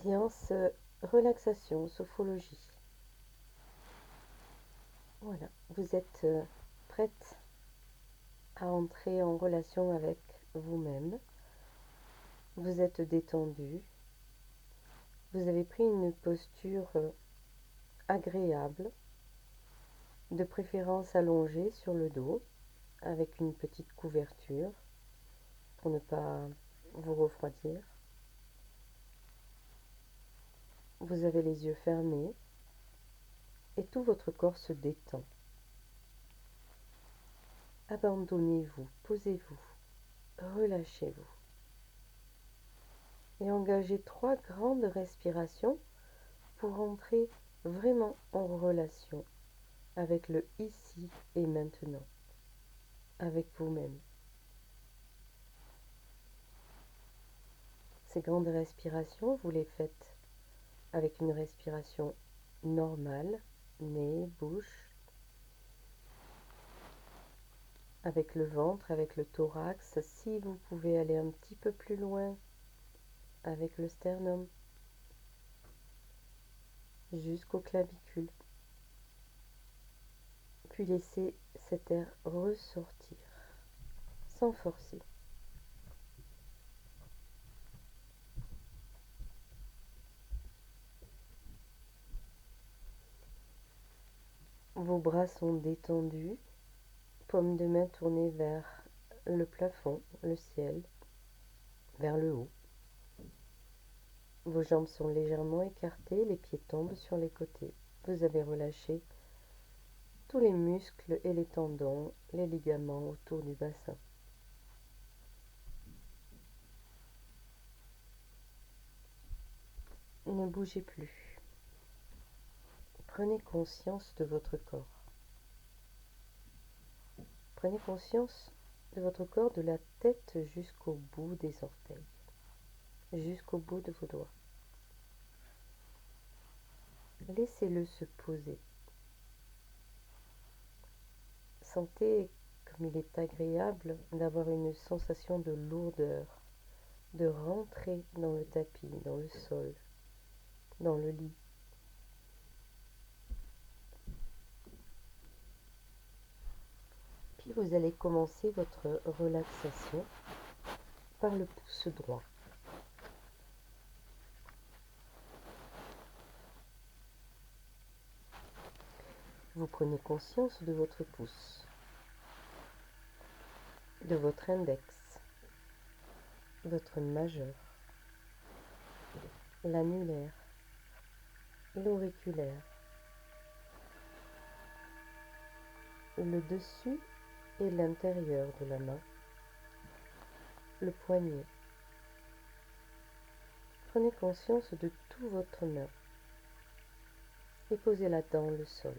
séance relaxation, sophrologie. Voilà, vous êtes prête à entrer en relation avec vous-même. Vous êtes détendu. Vous avez pris une posture agréable, de préférence allongée sur le dos, avec une petite couverture pour ne pas vous refroidir. Vous avez les yeux fermés et tout votre corps se détend. Abandonnez-vous, posez-vous, relâchez-vous. Et engagez 3 grandes respirations pour entrer vraiment en relation avec le ici et maintenant, avec vous-même. Ces grandes respirations, vous les faites avec une respiration normale, nez, bouche, avec le ventre, avec le thorax. Si vous pouvez aller un petit peu plus loin, avec le sternum, jusqu'au clavicule. Puis laissez cet air ressortir, sans forcer. Vos bras sont détendus, paumes de main tournées vers le plafond, le ciel, vers le haut. Vos jambes sont légèrement écartées, les pieds tombent sur les côtés. Vous avez relâché tous les muscles et les tendons, les ligaments autour du bassin. Ne bougez plus. Prenez conscience de votre corps. Prenez conscience de votre corps de la tête jusqu'au bout des orteils, jusqu'au bout de vos doigts. Laissez-le se poser. Sentez comme il est agréable d'avoir une sensation de lourdeur, de rentrer dans le tapis, dans le sol, dans le lit. Puis vous allez commencer votre relaxation par le pouce droit. Vous prenez conscience de votre pouce, de votre index, votre majeur, l'annulaire, l'auriculaire, le dessus et l'intérieur de la main, le poignet. Prenez conscience de toute votre main et posez-la dans le sol.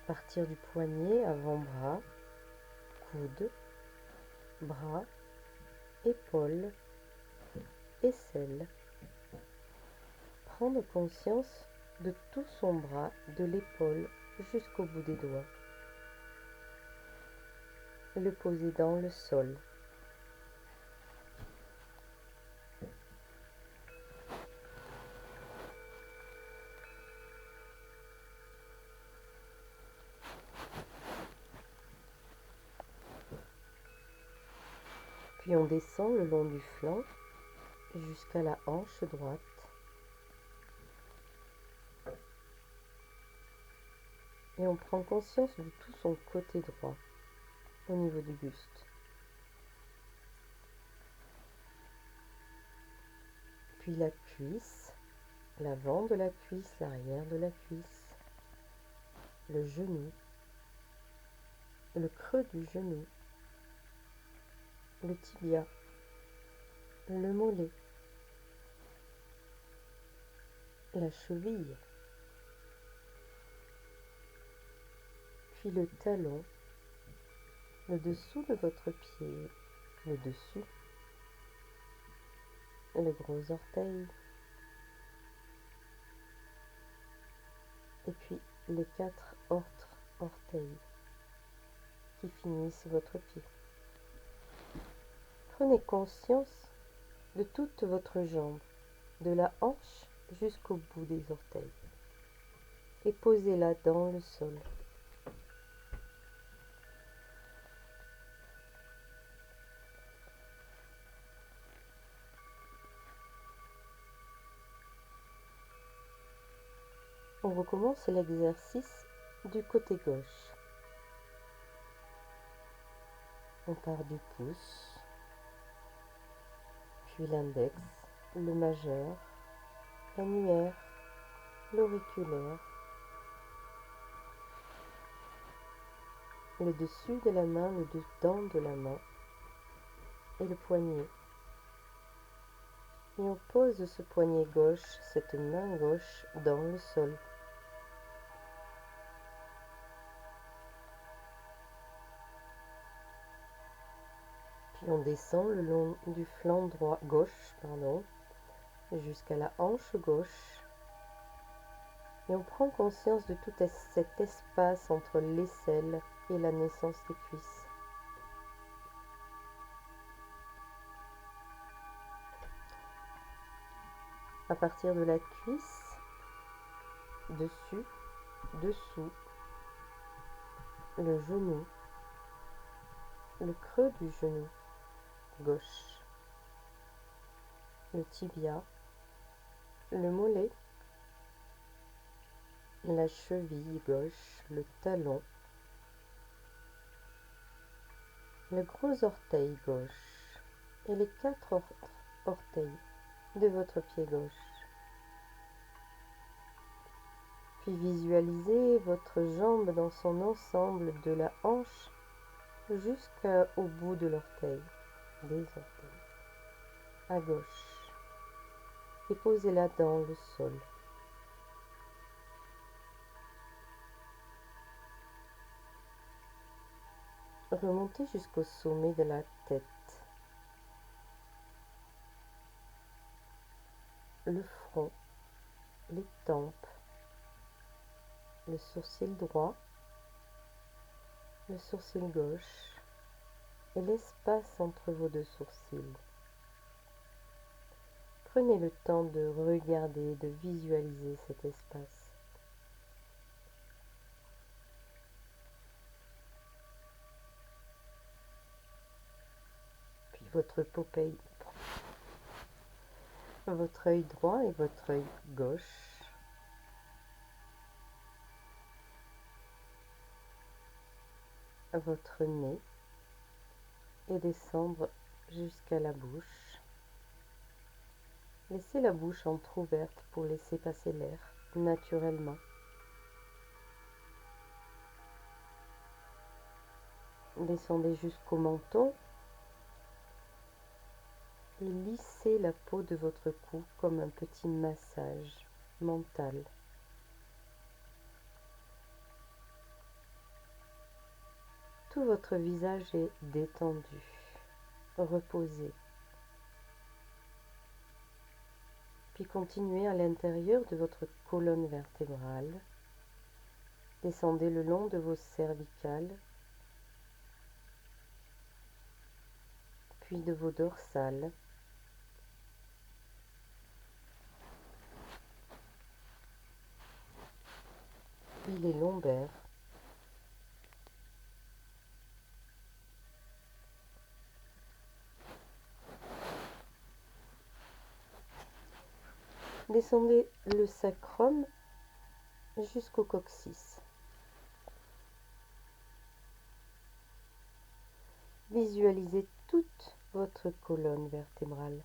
À partir du poignet, avant-bras, coude, bras, épaules, aisselle. Prendre conscience de tout son bras, de l'épaule jusqu'au bout des doigts. Le poser dans le sol. Puis on descend le long du flanc jusqu'à la hanche droite. Et on prend conscience de tout son côté droit au niveau du buste. Puis la cuisse, l'avant de la cuisse, l'arrière de la cuisse, le genou, le creux du genou, le tibia, le mollet, la cheville, puis le talon, le dessous de votre pied, le dessus, le gros orteil, et puis les 4 autres orteils qui finissent votre pied. Prenez conscience de toute votre jambe, de la hanche jusqu'au bout des orteils, et posez-la dans le sol. On recommence l'exercice du côté gauche. On part du pouce, puis l'index, le majeur, l'annulaire, l'auriculaire, le dessus de la main, le dedans de la main et le poignet. Et on pose ce poignet gauche, cette main gauche dans le sol. Puis on descend le long du flanc droit gauche, jusqu'à la hanche gauche. Et on prend conscience de tout cet espace entre l'aisselle et la naissance des cuisses. À partir de la cuisse, dessus, dessous, le genou, le creux du genou gauche, le tibia, le mollet, la cheville gauche, le talon, le gros orteil gauche et les 4 orteils de votre pied gauche. Puis visualisez votre jambe dans son ensemble de la hanche jusqu'au bout de l'orteil, des orteils, à gauche, et posez-la dans le sol. Remontez jusqu'au sommet de la tête, le front, les tempes, le sourcil droit, le sourcil gauche et l'espace entre vos 2 sourcils. Prenez le temps de regarder, de visualiser cet espace. Puis votre œil droit et votre œil gauche. Votre nez et descendre jusqu'à la bouche. Laissez la bouche entrouverte pour laisser passer l'air naturellement. Descendez jusqu'au menton et lissez la peau de votre cou comme un petit massage mental. Tout votre visage est détendu, reposé. Puis continuez à l'intérieur de votre colonne vertébrale. Descendez le long de vos cervicales, puis de vos dorsales. Puis les lombaires. Descendez le sacrum jusqu'au coccyx. Visualisez toute votre colonne vertébrale.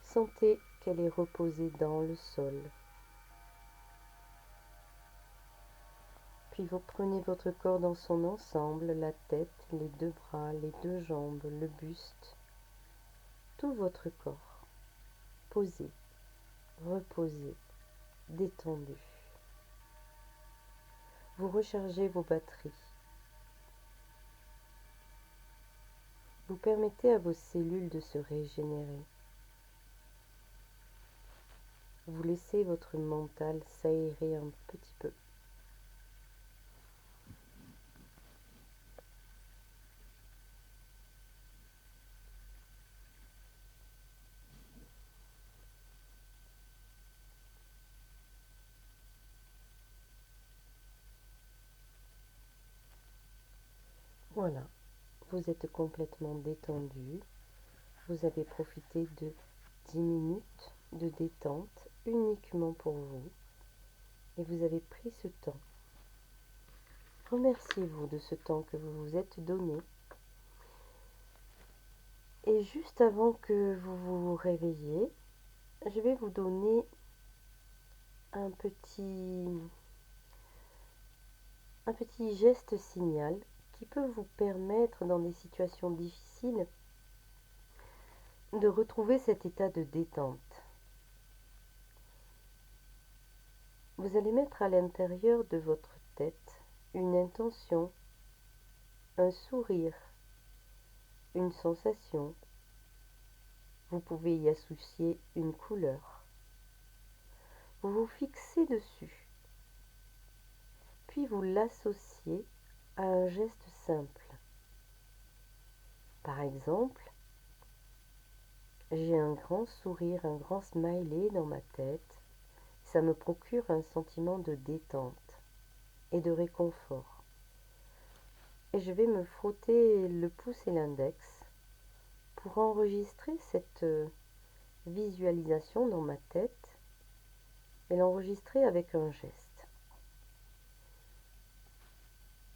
Sentez qu'elle est reposée dans le sol. Puis vous prenez votre corps dans son ensemble, la tête, les 2 bras, les 2 jambes, le buste, tout votre corps, posé, reposé, détendu. Vous rechargez vos batteries. Vous permettez à vos cellules de se régénérer. Vous laissez votre mental s'aérer un petit peu. Voilà, vous êtes complètement détendu. Vous avez profité de 10 minutes de détente uniquement pour vous et vous avez pris ce temps. Remerciez-vous de ce temps que vous vous êtes donné. Et juste avant que vous vous réveilliez, je vais vous donner un petit geste signal qui peut vous permettre dans des situations difficiles de retrouver cet état de détente. Vous allez mettre à l'intérieur de votre tête une intention, un sourire, une sensation. Vous pouvez y associer une couleur. Vous vous fixez dessus, puis vous l'associez à un geste simple. Par exemple, j'ai un grand sourire, un grand smiley dans ma tête. Ça me procure un sentiment de détente et de réconfort. Et je vais me frotter le pouce et l'index pour enregistrer cette visualisation dans ma tête et l'enregistrer avec un geste.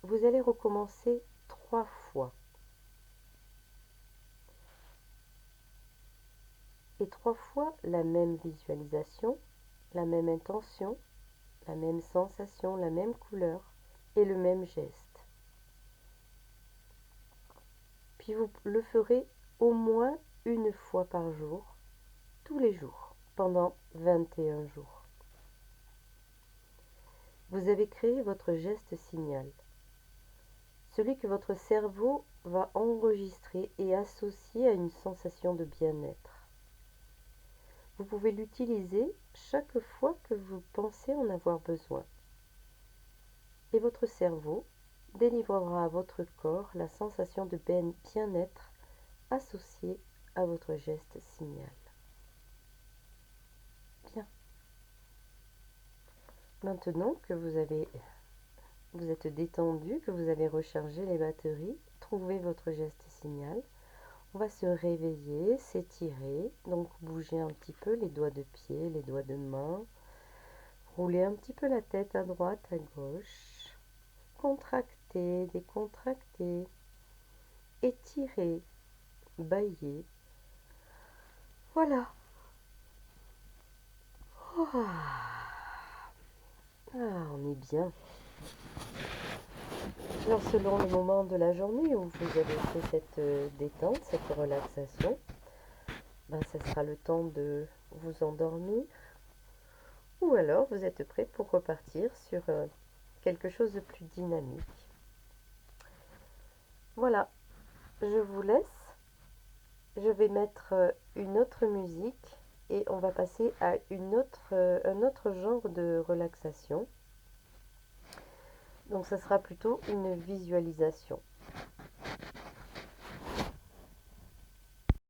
Vous allez recommencer 3 fois. Et 3 fois la même visualisation, la même intention, la même sensation, la même couleur et le même geste. Puis vous le ferez au moins une fois par jour, tous les jours, pendant 21 jours. Vous avez créé votre geste signal, celui que votre cerveau va enregistrer et associer à une sensation de bien-être. Vous pouvez l'utiliser chaque fois que vous pensez en avoir besoin. Et votre cerveau délivrera à votre corps la sensation de bien-être associée à votre geste signal. Bien. Maintenant que vous êtes détendu, que vous avez rechargé les batteries, trouvez votre geste signal. On va se réveiller, s'étirer, donc bouger un petit peu les doigts de pied, les doigts de main, rouler un petit peu la tête à droite, à gauche, contracter, décontracter, étirer, bâiller. Voilà. On est bien. Alors selon le moment de la journée où vous avez fait cette détente, cette relaxation, ce sera le temps de vous endormir. Ou alors vous êtes prêt pour repartir sur quelque chose de plus dynamique. Voilà, je vous laisse. Je vais mettre une autre musique et on va passer à un autre genre de relaxation. Donc ça sera plutôt une visualisation.